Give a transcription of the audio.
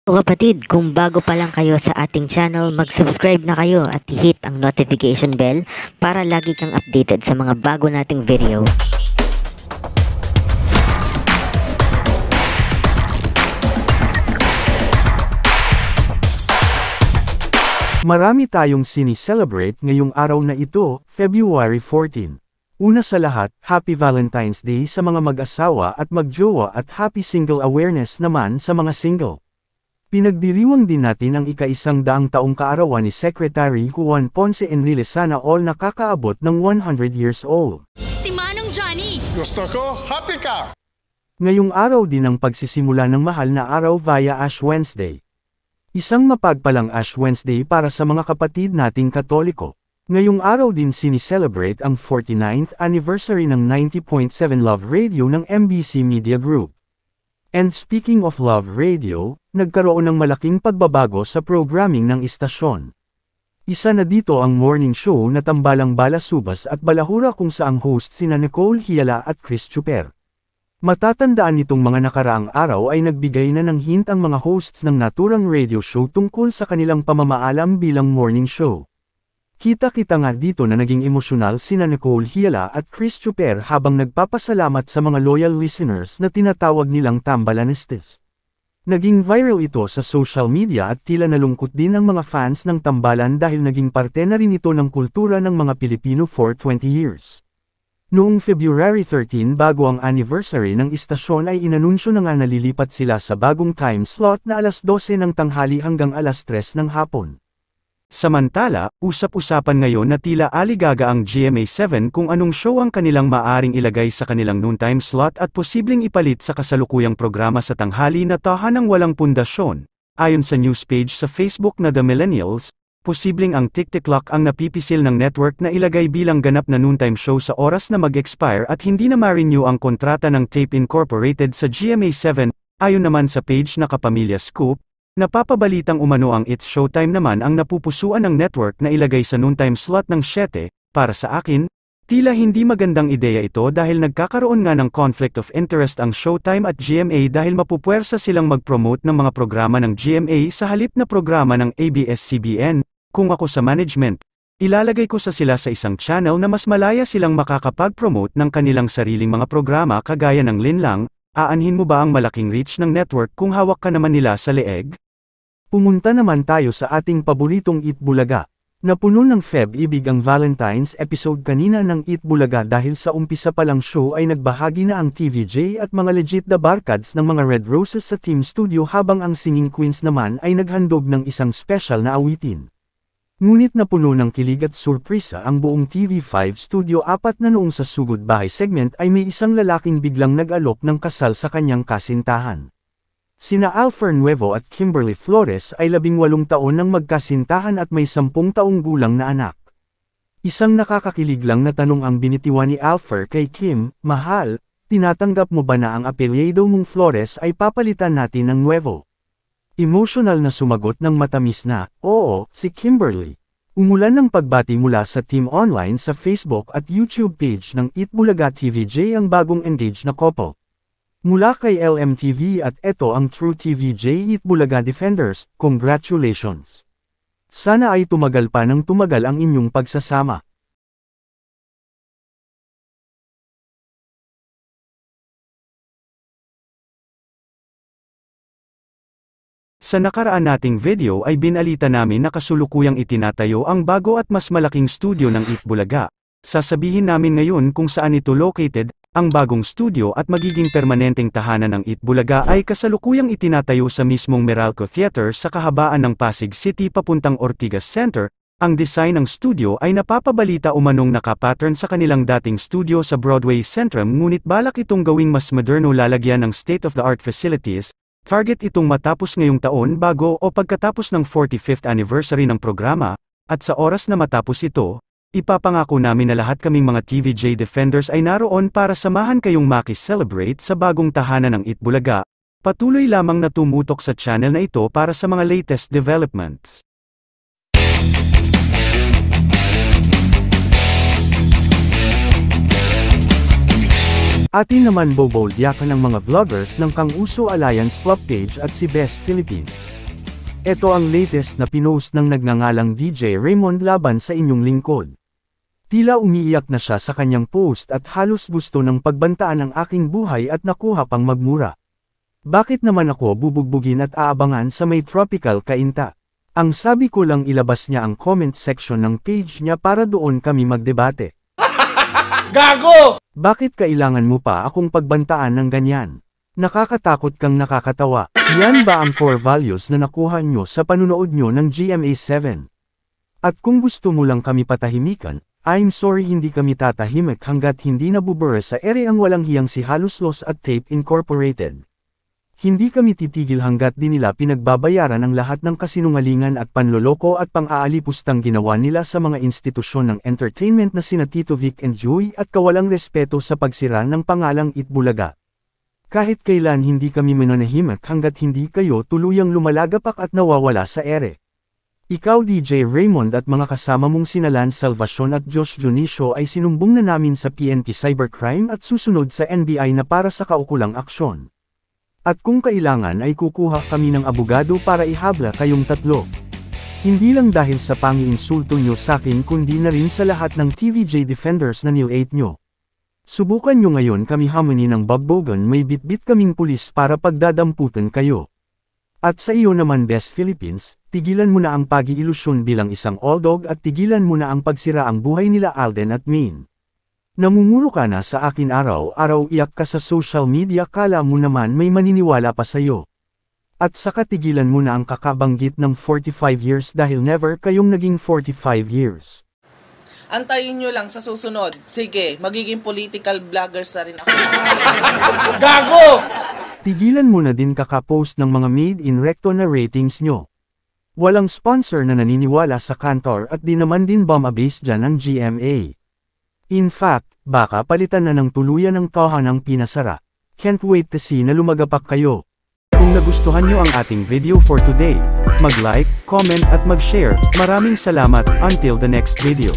O kapatid, kung bago pa lang kayo sa ating channel, mag-subscribe na kayo at i-hit ang notification bell para lagi kang updated sa mga bago nating video. Marami tayong sini-celebrate ngayong araw na ito, February 14. Una sa lahat, Happy Valentine's Day sa mga mag-asawa at magjowa at Happy Single Awareness naman sa mga single. Pinagdiriwang din natin ang ika-100 taong kaarawan ni Secretary Juan Ponce Enrile sana all nakakaabot ng 100 years old. Si Manong Johnny! Gusto ko, happy ka! Ngayong araw din ang pagsisimula ng mahal na araw via Ash Wednesday. Isang mapagpalang Ash Wednesday para sa mga kapatid nating Katoliko. Ngayong araw din sinicelebrate ang 49th anniversary ng 90.7 Love Radio ng MBC Media Group. And speaking of Love Radio, nagkaroon ng malaking pagbabago sa programming ng istasyon. Isa na dito ang morning show na Tambalang Balasubas at Balahura kung saang host sina Nicole Hiala at Chris Chuper. Matatandaan nitong mga nakaraang araw ay nagbigay na ng hint ang mga hosts ng naturang radio show tungkol sa kanilang pamamaalam bilang morning show. Kita-kita nga dito na naging emosyonal sina Nicole Hiala at Chris Chuper habang nagpapasalamat sa mga loyal listeners na tinatawag nilang Tambalanistas. Naging viral ito sa social media at tila nalungkot din ang mga fans ng Tambalan dahil naging parte na rin ito ng kultura ng mga Pilipino for 20 years. Noong February 13 bago ang anniversary ng istasyon ay inanunsyo na nga nalilipat sila sa bagong time slot na alas 12 ng tanghali hanggang alas 3 ng hapon. Samantala, usap-usapan ngayon na tila aligaga ang GMA7 kung anong show ang kanilang maaring ilagay sa kanilang noontime slot at posibleng ipalit sa kasalukuyang programa sa tanghali na tahanang walang pundasyon. Ayon sa news page sa Facebook na The Millennials, posibleng ang Tik-Tik-Lock ang napipisil ng network na ilagay bilang ganap na noontime show sa oras na mag-expire at hindi na ma-renew ang kontrata ng Tape Incorporated sa GMA7. Ayon naman sa page na Kapamilya Scoop, napapabalitang umano ang It's Showtime naman ang napupusuan ng network na ilagay sa noontime slot ng 7. Para sa akin, tila hindi magandang ideya ito dahil nagkakaroon nga ng conflict of interest ang Showtime at GMA dahil mapupuwersa silang mag-promote ng mga programa ng GMA sa halip na programa ng ABS-CBN. Kung ako sa management, ilalagay ko sila sa isang channel na mas malaya silang makakapag-promote ng kanilang sariling mga programa kagaya ng Linlang. Aanhin mo ba ang malaking reach ng network kung hawak ka naman nila sa leeg? Pumunta naman tayo sa ating paboritong Eat Bulaga. Napuno ng Feb-ibig ang Valentine's episode kanina ng Eat Bulaga dahil sa umpisa pa lang show ay nagbahagi na ang TVJ at mga legit na barkads ng mga Red Roses sa team studio habang ang singing queens naman ay naghandog ng isang special na awitin. Ngunit napuno ng kilig at surpresa ang buong TV5 Studio 4 na noong sa Sugod Bahay segment ay may isang lalaking biglang nag-alok ng kasal sa kanyang kasintahan. Sina Alfer Nuevo at Kimberly Flores ay 18 taon nang magkasintahan at may 10 taong gulang na anak. Isang nakakakilig lang na tanong ang binitiwan ni Alfer kay Kim, "Mahal, tinatanggap mo ba na ang apelyido mong Flores ay papalitan natin ng Nuevo?" Emotional na sumagot ng matamis na, "Oo," si Kimberly. Umulan ng pagbati mula sa team online sa Facebook at YouTube page ng Eat Bulaga TVJ ang bagong engaged na couple. Mula kay LMTV at eto ang True TVJ Eat Bulaga Defenders, congratulations! Sana ay tumagal pa ng tumagal ang inyong pagsasama. Sa nakaraan nating video ay binalita namin na kasulukuyang itinatayo ang bago at mas malaking studio ng Eat Bulaga. Sasabihin namin ngayon kung saan ito located. Ang bagong studio at magiging permanenteng tahanan ng Eat Bulaga ay kasalukuyang itinatayo sa mismong Meralco Theater sa kahabaan ng Pasig City papuntang Ortigas Center. Ang design ng studio ay napapabalita umanong nakapattern sa kanilang dating studio sa Broadway Centrum ngunit balak itong gawing mas moderno lalagyan ng state-of-the-art facilities. Target itong matapos ngayong taon bago o pagkatapos ng 45th anniversary ng programa, at sa oras na matapos ito, ipapangako namin na lahat kaming mga TVJ Defenders ay naroon para samahan kayong maki-celebrate sa bagong tahanan ng Eat Bulaga. Patuloy lamang na tumutok sa channel na ito para sa mga latest developments. Atin naman boboldyakan ng mga vloggers ng Kang Uso Alliance Flop Page at si Best Philippines. Ito ang latest na pinost ng nagngangalang DJ Raymond laban sa inyong lingkod. Tila umiiyak na siya sa kanyang post at halos gusto ng pagbantaan ang aking buhay at nakuha pang magmura. Bakit naman ako bubugbugin at aabangan sa may tropical kainta? Ang sabi ko lang ilabas niya ang comment section ng page niya para doon kami magdebate. Gago! Bakit kailangan mo pa akong pagbantaan ng ganyan? Nakakatakot kang nakakatawa. Yan ba ang core values na nakuha nyo sa panunood nyo ng GMA7? At kung gusto mo lang kami patahimikan, I'm sorry hindi kami tatahimik hanggat hindi nabubura sa ere ang walang hiyang si Haluslos at Tape Incorporated. Hindi kami titigil hanggat di nila pinagbabayaran ang lahat ng kasinungalingan at panloloko at pang-aalipustang ginawa nila sa mga institusyon ng entertainment na sina Tito Vic and Joey at kawalang respeto sa pagsira ng pangalang Itbulaga. Kahit kailan hindi kami mananahimik hanggat hindi kayo tuluyang lumalagapak at nawawala sa ere. Ikaw DJ Raymond at mga kasama mong sina Lance Salvacion at Josh Junicio ay sinumbong na namin sa PNP Cybercrime at susunod sa NBI na para sa kaukulang aksyon. At kung kailangan ay kukuha kami ng abogado para ihabla kayong tatlo. Hindi lang dahil sa pangiinsulto nyo sa akin kundi na rin sa lahat ng TVJ defenders na nil-8 nyo. Subukan nyo ngayon kami hamuni ng Bogbogan, may bitbit kaming pulis para pagdadamputan kayo. At sa iyo naman Best Philippines, tigilan mo na ang pag-iilusyon bilang isang oldog at tigilan mo na ang pagsira ang buhay nila Alden at Maine. Namumuro ka na sa akin araw-araw, iyak ka sa social media, kala mo naman may maniniwala pa sa'yo. At saka tigilan mo na ang kakabanggit ng 45 years dahil never kayong naging 45 years. Antayin nyo lang sa susunod. Sige, magiging political vloggers na rin ako. Gago! Tigilan mo na din kakapost ng mga made in recto na ratings nyo. Walang sponsor na naniniwala sa Kantor at di naman din bomb-a-base dyan ng GMA. In fact, baka palitan na ng tuluyan ng toha ng pinasara. Can't wait to see na lumagapak kayo. Kung nagustuhan nyo ang ating video for today, mag-like, comment at mag-share. Maraming salamat, until the next video.